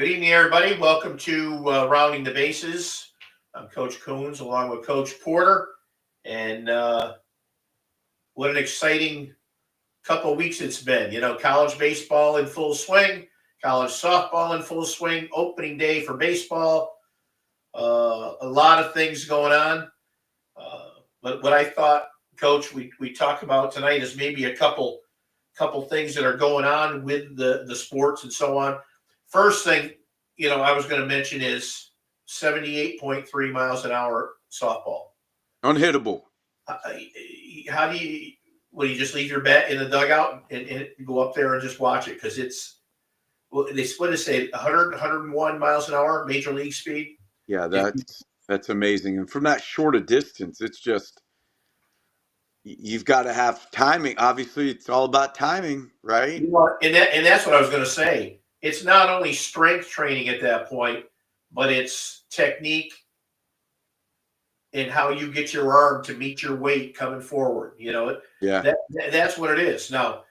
Good evening, everybody. Welcome to Rounding the Bases. I'm Coach Coons along with Coach Porter. And what an exciting couple of weeks it's been. You know, college baseball in full swing, college softball in full swing, opening day for baseball. A lot of things going on. But what I thought, Coach, we talk about tonight is maybe a couple things that are going on with the sports and so on. First thing, I was going to mention is 78.3 miles an hour softball. Unhittable. How do you, you just leave your bat in the dugout and go up there and just watch it? Because they split it, say 100, 101 miles an hour, major league speed. Yeah, that's amazing. And from that short a distance, it's just, you've got to have timing. Obviously, it's all about timing, right? And that's what I was going to say. It's not only strength training at that point, but it's technique and how you get your arm to meet your weight coming forward. Yeah. That's what it is. Now,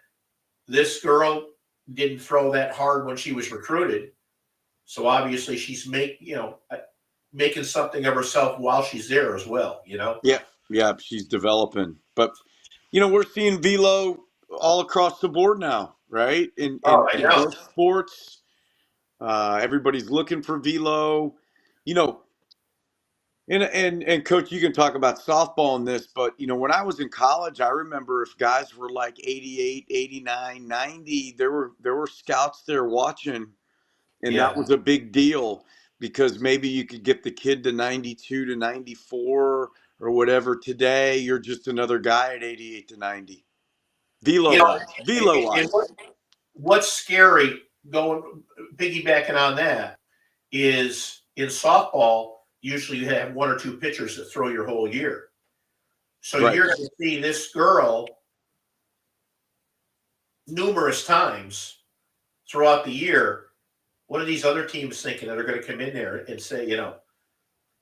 this girl didn't throw that hard when she was recruited, so obviously she's making something of herself while she's there as well. Yeah, she's developing. But we're seeing velo all across the board now, right? In both sports, everybody's looking for velo. And Coach, you can talk about softball in this, but when I was in college, I remember if guys were like 88, 89, 90, there were scouts there watching, and that was a big deal because maybe you could get the kid to 92 to 94 or whatever. Today, you're just another guy at 88 to 90. Velo wise. What's scary piggybacking on that is in softball, usually you have one or two pitchers that throw your whole year. So You're going to see this girl numerous times throughout the year. What are these other teams thinking that are going to come in there and say,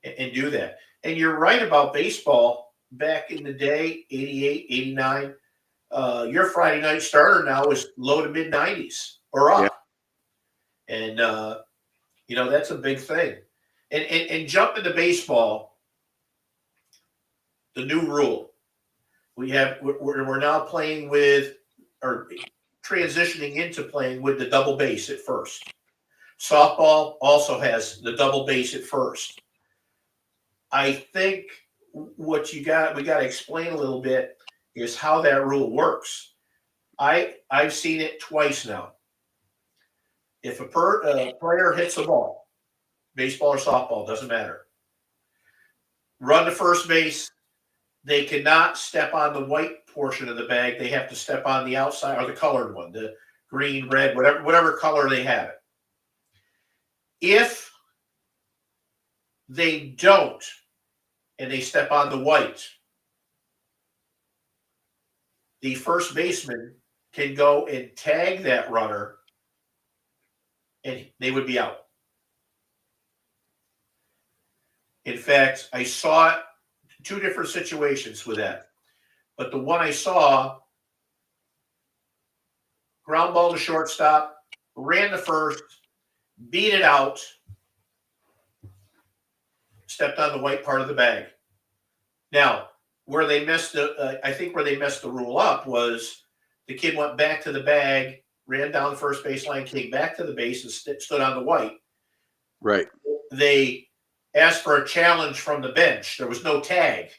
and do that? And you're right about baseball. Back in the day, 88, 89, your Friday night starter now is low to mid 90s or up. Yeah. And, that's a big thing. And jump into baseball, the new rule. We're now playing with, or transitioning into playing with the double base at first. Softball also has the double base at first. I think what we got to explain a little bit is how that rule works. I've seen it twice now. If a player hits a ball, baseball or softball, doesn't matter, run to first base, they cannot step on the white portion of the bag. They have to step on the outside or the colored one, the green, red, whatever color they have it. If they don't and they step on the white, the first baseman can go and tag that runner and they would be out. In fact, I saw it, two different situations with that. But the one I saw, ground ball to shortstop, ran to first, beat it out, stepped on the white part of the bag. Now, where they messed the rule up was the kid went back to the bag, ran down the first baseline, came back to the base and stood on the white. Right. They asked for a challenge from the bench. There was no tag.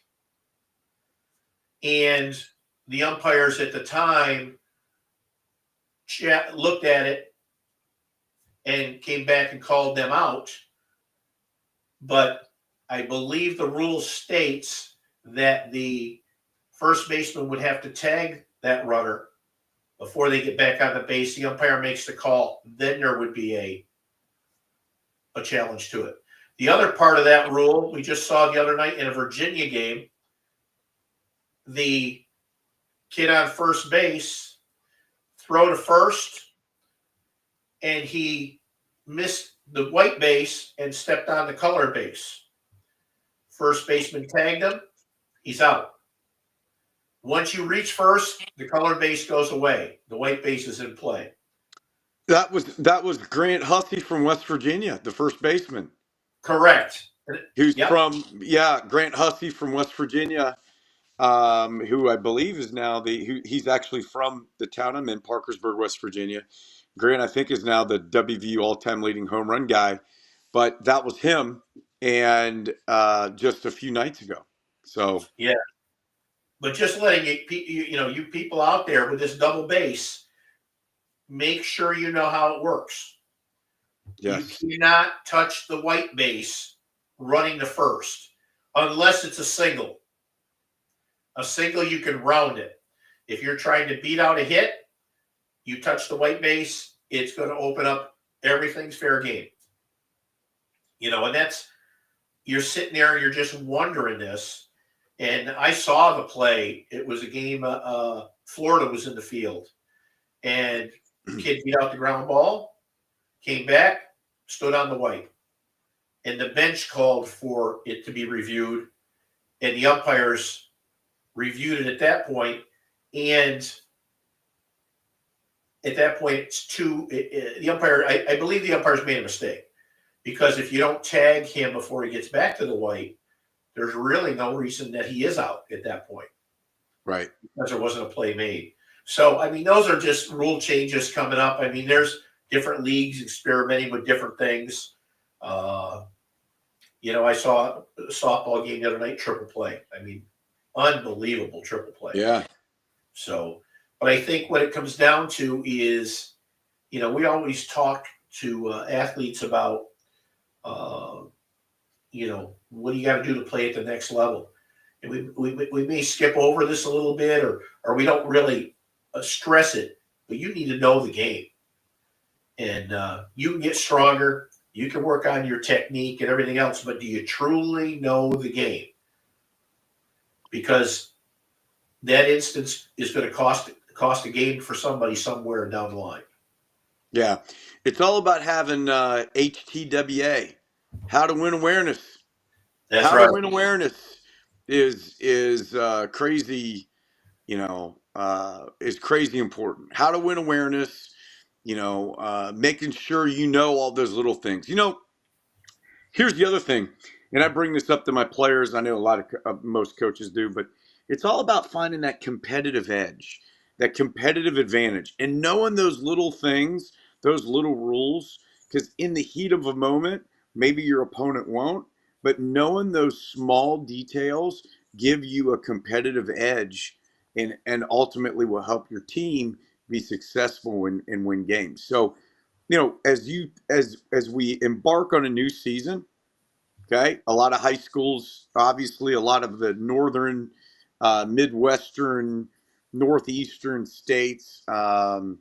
And the umpires at the time looked at it and came back and called them out. But I believe the rule states that the first baseman would have to tag that runner before they get back on the base. The umpire makes the call. Then there would be a challenge to it. The other part of that rule we just saw the other night in a Virginia game, the kid on first base throw to first, and he missed the white base and stepped on the colored base. First baseman tagged him. He's out. Once you reach first, the colored base goes away. The white base is in play. That was Grant Hussey from West Virginia, the first baseman. Correct. Who's Yep. Grant Hussey from West Virginia, who I believe is now he's actually from the town I'm in, Parkersburg, West Virginia. Grant, I think, is now the WVU all-time leading home run guy, but that was him, and just a few nights ago. So Yeah. But just letting you people out there with this double base, make sure you know how it works. You yes, cannot touch the white base running to first unless it's a single. A single, you can round it. If you're trying to beat out a hit, you touch the white base, it's going to open up. Everything's fair game. And you're sitting there and you're just wondering this. And I saw the play. It was a game. Florida was in the field, and kid beat out the ground ball, came back, stood on the white, and the bench called for it to be reviewed, and the umpires reviewed it at that point, and at that point, it's the umpire. I believe the umpires made a mistake, because if you don't tag him before he gets back to the white, there's really no reason that he is out at that point, right. because there wasn't a play made. So, those are just rule changes coming up. There's different leagues experimenting with different things. I saw a softball game the other night, triple play. Unbelievable triple play. Yeah. So, but I think what it comes down to is, we always talk to athletes about, what do you got to do to play at the next level? And we may skip over this a little bit, or we don't really stress it, but you need to know the game. And you can get stronger. You can work on your technique and everything else, but do you truly know the game? Because that instance is going to cost a game for somebody somewhere down the line. Yeah, it's all about having HTWA, how to win awareness. That's How right. to win awareness is crazy, is crazy important. How to win awareness, making sure you know all those little things. Here's the other thing, and I bring this up to my players. I know a lot of most coaches do, but it's all about finding that competitive edge, that competitive advantage, and knowing those little things, those little rules. Because in the heat of a moment, maybe your opponent won't, but knowing those small details give you a competitive edge, and ultimately will help your team be successful and win games. So, as we embark on a new season, okay, a lot of high schools, obviously a lot of the northern, midwestern, northeastern states are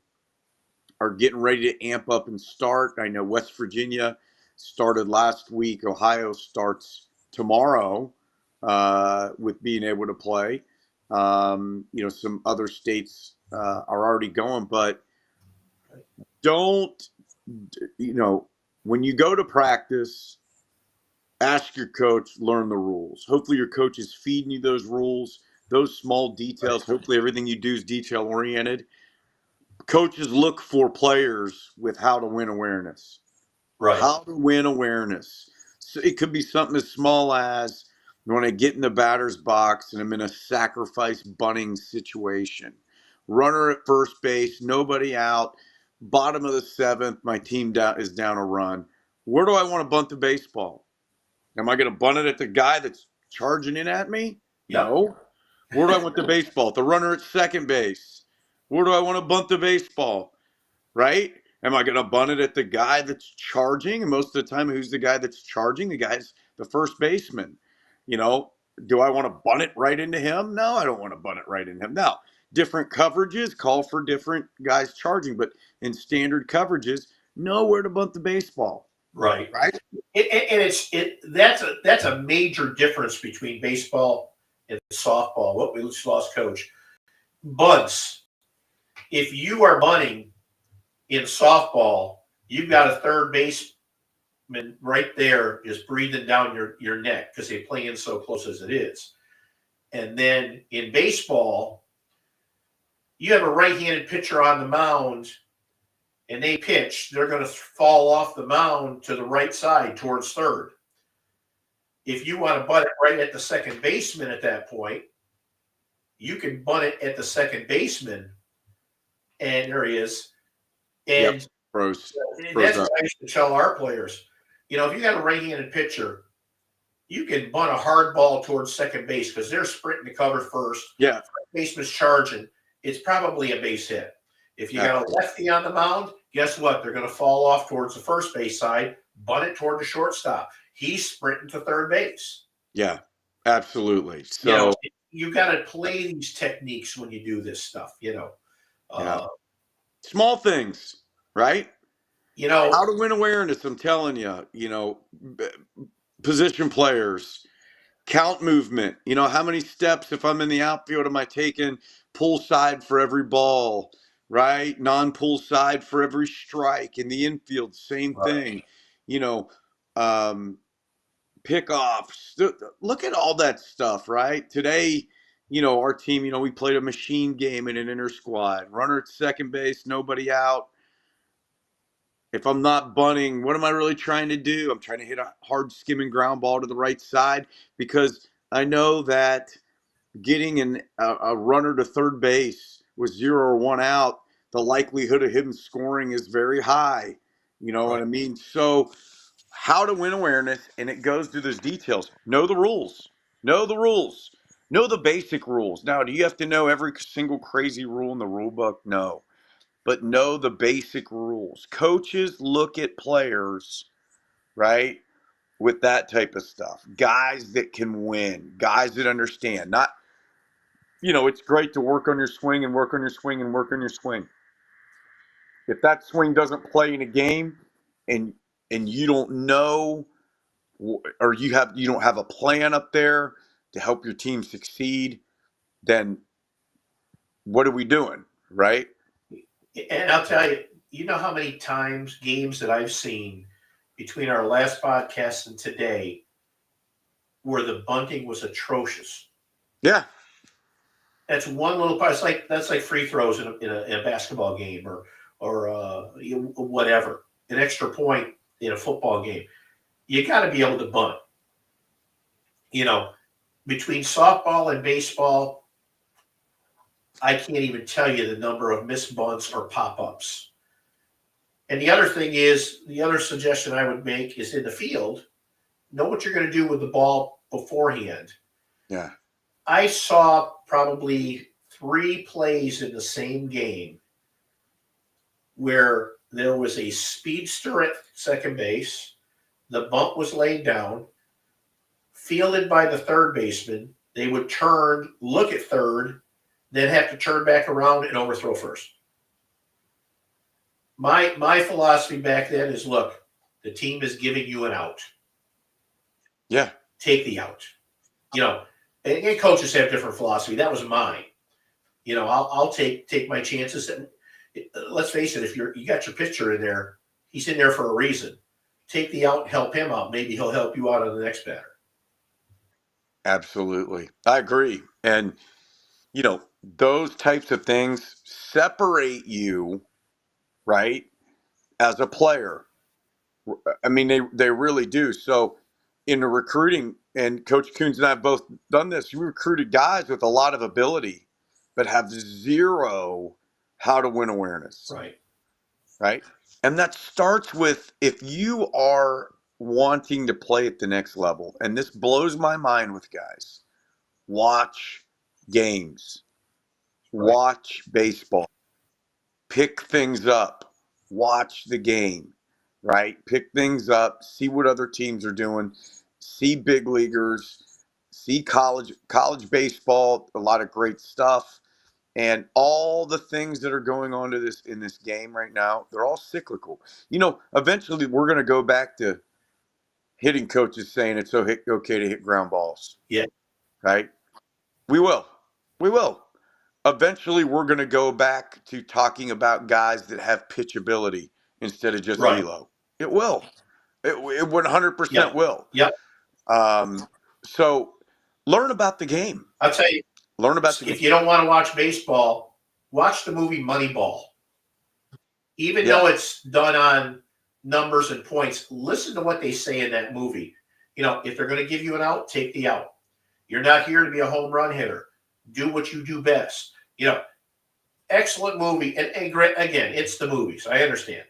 getting ready to amp up and start. I know West Virginia started last week. Ohio starts tomorrow with being able to play. Some other states are already going, but don't, when you go to practice, ask your coach, learn the rules. Hopefully your coach is feeding you those rules, those small details. Hopefully everything you do is detail oriented. Coaches look for players with how to win awareness. Right. How to win awareness. So it could be something as small as when I get in the batter's box and I'm in a sacrifice bunting situation. Runner at first base, nobody out, bottom of the seventh, my team is down a run. Where do I want to bunt the baseball? Am I going to bunt it at the guy that's charging in at me? Yep. No. Where do I want the baseball? The runner at second base. Where do I want to bunt the baseball? Right? Am I going to bunt it at the guy that's charging? And most of the time, who's the guy that's charging? The guy's the first baseman. Do I want to bunt it right into him? No, I don't want to bunt it right into him. Now, different coverages call for different guys charging, but in standard coverages, know where to bunt the baseball. Right. Right. That's a major difference between baseball and softball. What we just lost coach. Bunts. If you are bunting in softball, you've got a third baseman right there just breathing down your neck because they play in so close as it is. And then in baseball, you have a right-handed pitcher on the mound, and they pitch, they're going to fall off the mound to the right side towards third. If you want to bunt it right at the second baseman at that point, you can bunt it at the second baseman, and there he is. And Froze that's up. what I used to tell our players. You know, if you got a right-handed pitcher, you can bunt a hard ball towards second base because they're sprinting to cover first. Yeah. Baseman's charging. It's probably a base hit. If you got a lefty on the mound, guess what? They're going to fall off towards the first base side, bunt it toward the shortstop. He's sprinting to third base. Yeah, absolutely. So you know, you got to play these techniques when you do this stuff. You know, small things, right? You know, how to win awareness. I'm telling you, you know, position players, count movement. You know, how many steps if I'm in the outfield am I taking? Pull side for every ball, right? Non-pull side for every strike. In the infield, same thing. You know, pickoffs. Look at all that stuff, right? Today, you know, our team, you know, we played a machine game in an inter squad. Runner at second base, nobody out. If I'm not bunting, what am I really trying to do? I'm trying to hit a hard skimming ground ball to the right side because I know that getting a runner to third base with 0 or 1 out, the likelihood of him scoring is very high. You know what I mean? So how to win awareness, and it goes through those details. Know the rules. Know the rules. Know the basic rules. Now, do you have to know every single crazy rule in the rule book? No. But know the basic rules. Coaches look at players, right, with that type of stuff. Guys that can win, guys that understand. Not, you know, it's great to work on your swing and work on your swing and work on your swing. If that swing doesn't play in a game and you don't know, or you don't have a plan up there to help your team succeed, then what are we doing, right? And I'll tell you, you know how many times games that I've seen between our last podcast and today where the bunting was atrocious. Yeah. That's one little part. That's like free throws in a basketball game or whatever, an extra point in a football game. You got to be able to bunt. You know, between softball and baseball, I can't even tell you the number of missed bunts or pop-ups. And the other thing is, the other suggestion I would make is in the field, know what you're going to do with the ball beforehand. Yeah. I saw probably 3 plays in the same game where there was a speedster at second base, the bunt was laid down, fielded by the third baseman. They would turn, look at third, then have to turn back around and overthrow first. My philosophy back then is, look, the team is giving you an out. Yeah. Take the out. You know, and coaches have different philosophy. That was mine. You know, I'll take my chances. And let's face it, if you got your pitcher in there, he's in there for a reason. Take the out and help him out. Maybe he'll help you out on the next batter. Absolutely. I agree. And, you know, those types of things separate you, right, as a player. I mean, they really do. So in the recruiting, and Coach Coons and I have both done this, you recruited guys with a lot of ability, but have zero how to win awareness. Right. Right. And that starts with, if you are wanting to play at the next level, and this blows my mind with guys, watch games, watch baseball, pick things up, watch the game, right? Pick things up, see what other teams are doing, see big leaguers, see college baseball, a lot of great stuff. And all the things that are going on in this game right now, they're all cyclical. You know, eventually we're going to go back to hitting coaches saying it's okay to hit ground balls. Yeah. Right? We will. Eventually we're going to go back to talking about guys that have pitchability instead of just velo. It will. It 100% will. Yep. So learn about the game. I'll tell you. Learn about the game. If you don't want to watch baseball, watch the movie Moneyball. Even Yeah. though it's done on numbers and points, listen to what they say in that movie. If they're going to give you an out, take the out. You're not here to be a home run hitter. Do what you do best. Excellent movie. And again, it's the movies. I understand.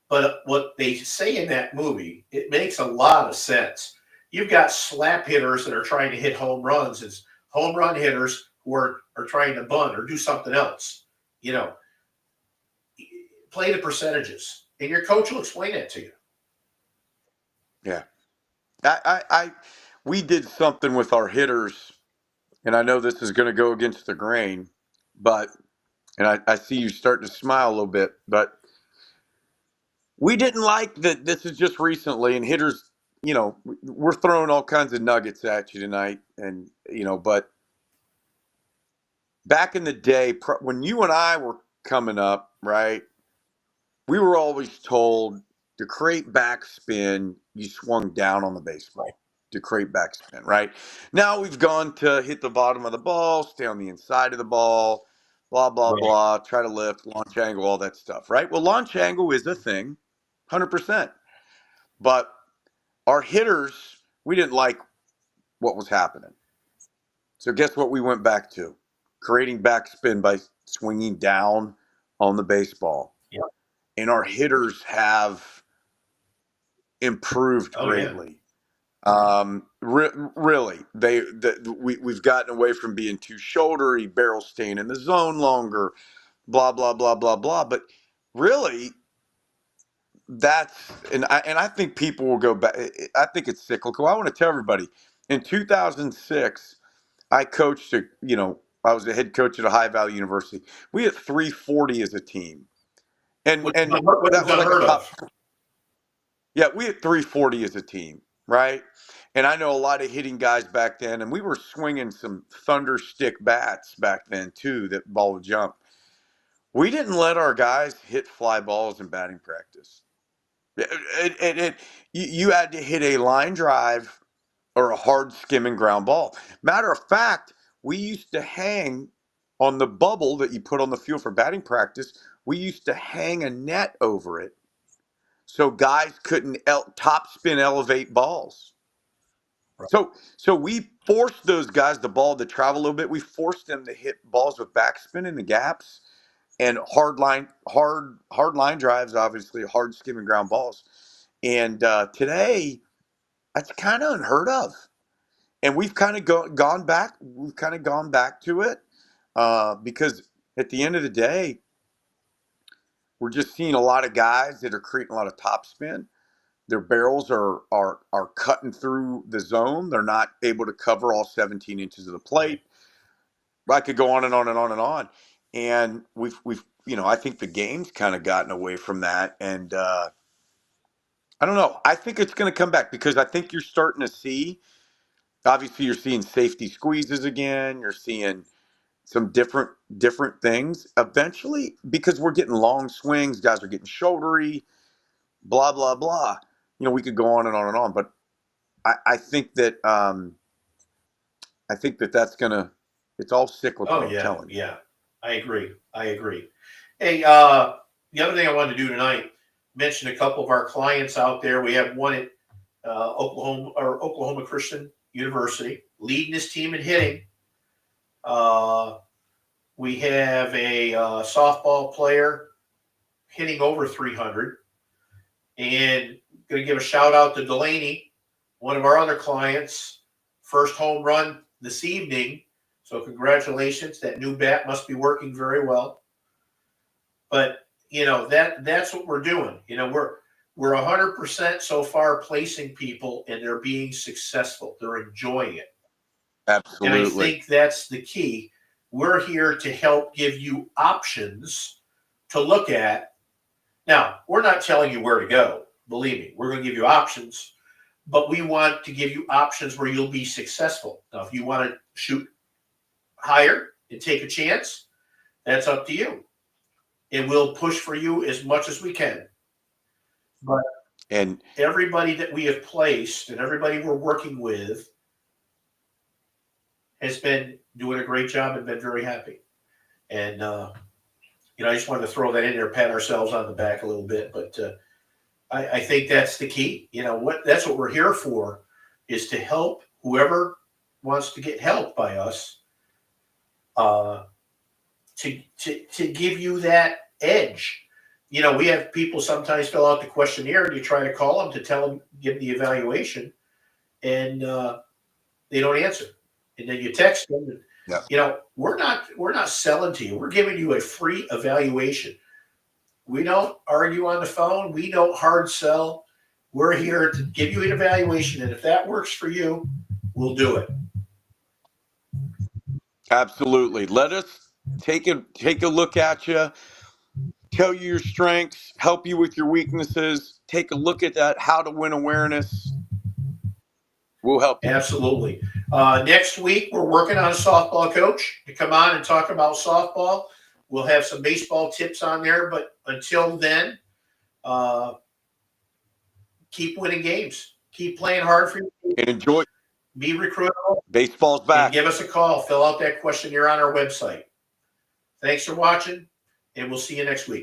But what they say in that movie, it makes a lot of sense. You've got slap hitters that are trying to hit home runs. It's home run hitters who are trying to bunt or do something else. Play the percentages, and your coach will explain that to you. Yeah. We did something with our hitters, and I know this is going to go against the grain, but, and I see you starting to smile a little bit, but we didn't like that. This is just recently, and hitters, we're throwing all kinds of nuggets at you tonight, and, but back in the day, when you and I were coming up, right, we were always told to create backspin, you swung down on the baseball. Right. To create backspin, right? Now we've gone to hit the bottom of the ball, stay on the inside of the ball, blah, blah, Right. blah, try to lift, launch angle, all that stuff, right? Well, launch angle is a thing, 100%. But our hitters, we didn't like what was happening. So guess what we went back to? Creating backspin by swinging down on the baseball. Yep. And our hitters have improved greatly. Really, we've gotten away from being too shouldery, barrel staying in the zone longer, blah blah blah blah blah. But really, I think people will go back. I think it's cyclical. I want to tell everybody, in 2006, I coached I was a head coach at a high value university. We had 340 as a team, and Which that was was like a unheard top. of. Yeah, we had 340 as a team, right? And I know a lot of hitting guys back then, and we were swinging some thunder stick bats back then too. That ball would jump. We didn't let our guys hit fly balls in batting practice. You had to hit a line drive or a hard skimming ground ball. Matter of fact, we used to hang on the bubble that you put on the field for batting practice. We used to hang a net over it so guys couldn't top spin elevate balls. Right. So we forced those guys, the ball to travel a little bit. We forced them to hit balls with backspin in the gaps and hard line drives, obviously hard skimming ground balls. And today, that's kind of unheard of. And we've kind of gone back. We've kind of gone back to it because at the end of the day, we're just seeing a lot of guys that are creating a lot of topspin. Their barrels are cutting through the zone. They're not able to cover all 17 inches of the plate. I could go on and on and on and on. And we've I think the game's kind of gotten away from that. And I don't know. I think it's going to come back because I think you're starting to see. Obviously, you're seeing safety squeezes again. You're seeing some different things. Eventually, because we're getting long swings, guys are getting shouldery, blah blah blah. We could go on and on and on, but I think that that's gonna. It's all cyclical. Oh I'm yeah, telling you. yeah. I agree. Hey, the other thing I wanted to do tonight, mention a couple of our clients out there. We have one at Oklahoma Christian University, leading his team in hitting. We have a softball player hitting over 300, and going to give a shout out to Delaney, one of our other clients, first home run this evening. So congratulations. That new bat must be working very well. But that's what we're doing. We're 100% so far placing people, and they're being successful. They're enjoying it. Absolutely. And I think that's the key. We're here to help give you options to look at. Now, we're not telling you where to go. Believe me, we're going to give you options, but we want to give you options where you'll be successful. Now, if you want to shoot higher and take a chance, that's up to you. And we'll push for you as much as we can. But everybody that we have placed and everybody we're working with has been doing a great job and been very happy. And I just wanted to throw that in there, pat ourselves on the back a little bit. But I think that's the key. That's what we're here for, is to help whoever wants to get help by us, to give you that edge. We have people sometimes fill out the questionnaire, and you try to call them to tell them, give the evaluation, and they don't answer. And then you text them. And, Yeah. we're not selling to you. We're giving you a free evaluation. We don't argue on the phone. We don't hard sell. We're here to give you an evaluation, and if that works for you, we'll do it. Absolutely. Let us take a look at you, tell you your strengths, help you with your weaknesses, take a look at that, how to win awareness. We'll help you. Absolutely. Next week, we're working on a softball coach to come on and talk about softball. We'll have some baseball tips on there, but until then, keep winning games. Keep playing hard for you. And enjoy. Be recruitable. Baseball's And back. give us a call. Fill out that questionnaire on our website. Thanks for watching, and we'll see you next week.